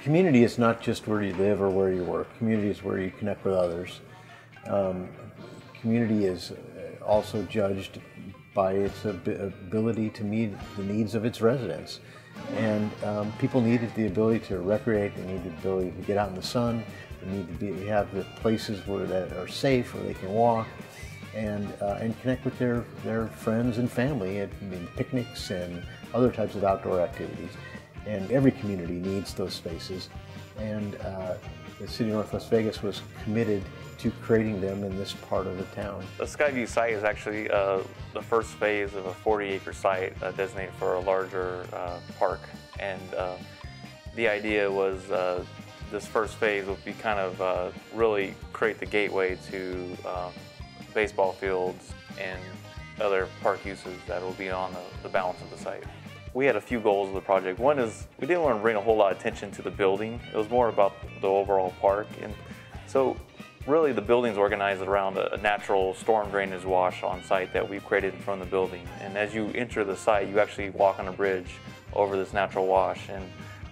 Community is not just where you live or where you work. Community is where you connect with others. Community is also judged by its ability to meet the needs of its residents. And people needed the ability to recreate, they need the ability to get out in the sun, they need to have the places that are safe, where they can walk, and connect with their friends and family at picnics and other types of outdoor activities. And every community needs those spaces. And the City of North Las Vegas was committed to creating them in this part of the town. The Skyview site is actually the first phase of a 40-acre site designated for a larger park. And the idea was this first phase would be kind of really create the gateway to baseball fields and other park uses that will be on the balance of the site. We had a few goals of the project. One is we didn't want to bring a whole lot of attention to the building. It was more about the overall park. And so really the building's organized around a natural storm drainage wash on site that we've created in front of the building. And as you enter the site, you actually walk on a bridge over this natural wash. And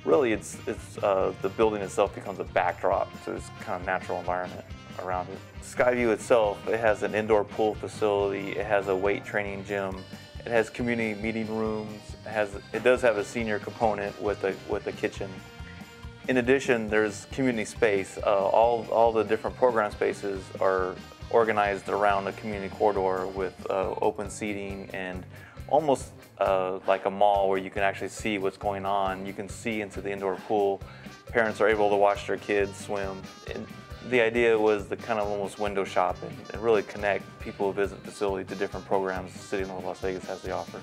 really the building itself becomes a backdrop to this kind of natural environment around it. Skyview itself, it has an indoor pool facility, it has a weight training gym, it has community meeting rooms, it does have a senior component with a kitchen. In addition, there's community space. All the different program spaces are organized around a community corridor with open seating and almost like a mall where you can actually see what's going on. You can see into the indoor pool. Parents are able to watch their kids swim. And the idea was to kind of almost window shop and really connect people who visit the facility to different programs the City of North Las Vegas has to offer.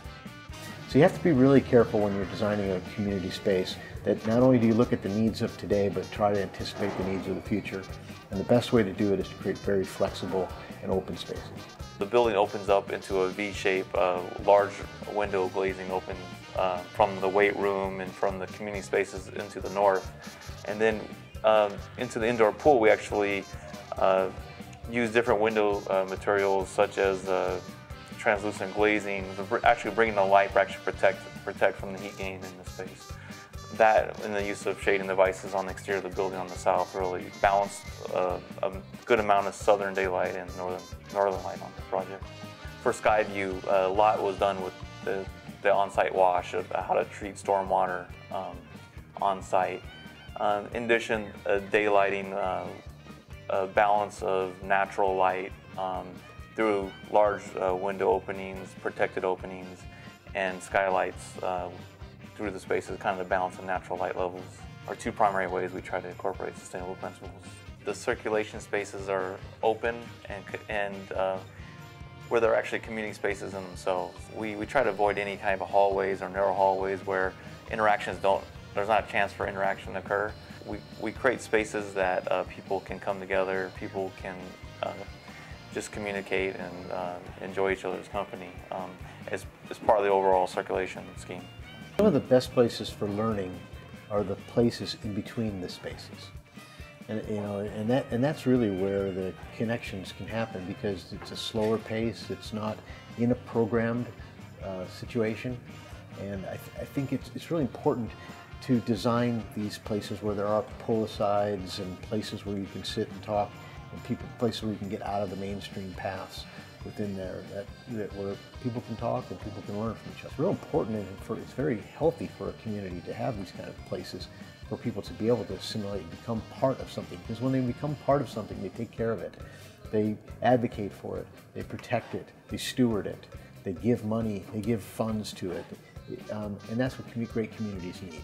So you have to be really careful when you're designing a community space that not only do you look at the needs of today, but try to anticipate the needs of the future. And the best way to do it is to create very flexible and open spaces. The building opens up into a V-shape, large window glazing open from the weight room and from the community spaces into the north. And then into the indoor pool, we actually use different window materials such as translucent glazing, actually bringing the light to actually protect from the heat gain in the space. That and the use of shading devices on the exterior of the building on the south really balanced a good amount of southern daylight and northern light on the project. For Skyview, a lot was done with the on-site wash of how to treat stormwater on-site. In addition, daylighting, a balance of natural light through large window openings, protected openings, and skylights through the spaces, kind of the balance of natural light levels are two primary ways we try to incorporate sustainable principles. The circulation spaces are open and where they're actually community spaces in themselves. We try to avoid any kind of hallways or narrow hallways where there's not a chance for interaction to occur. We create spaces that people can come together, people can just communicate and enjoy each other's company as part of the overall circulation scheme. Some of the best places for learning are the places in between the spaces. And that's really where the connections can happen, because it's a slower pace, it's not in a programmed situation. And I think it's really important to design these places where there are pull-asides and places where you can sit and talk, and places where you can get out of the mainstream paths within there, where people can talk and people can learn from each other. It's real important, and it's very healthy for a community to have these kind of places for people to be able to assimilate and become part of something. Because when they become part of something, they take care of it. They advocate for it, they protect it, they steward it, they give money, they give funds to it. And that's what great communities need.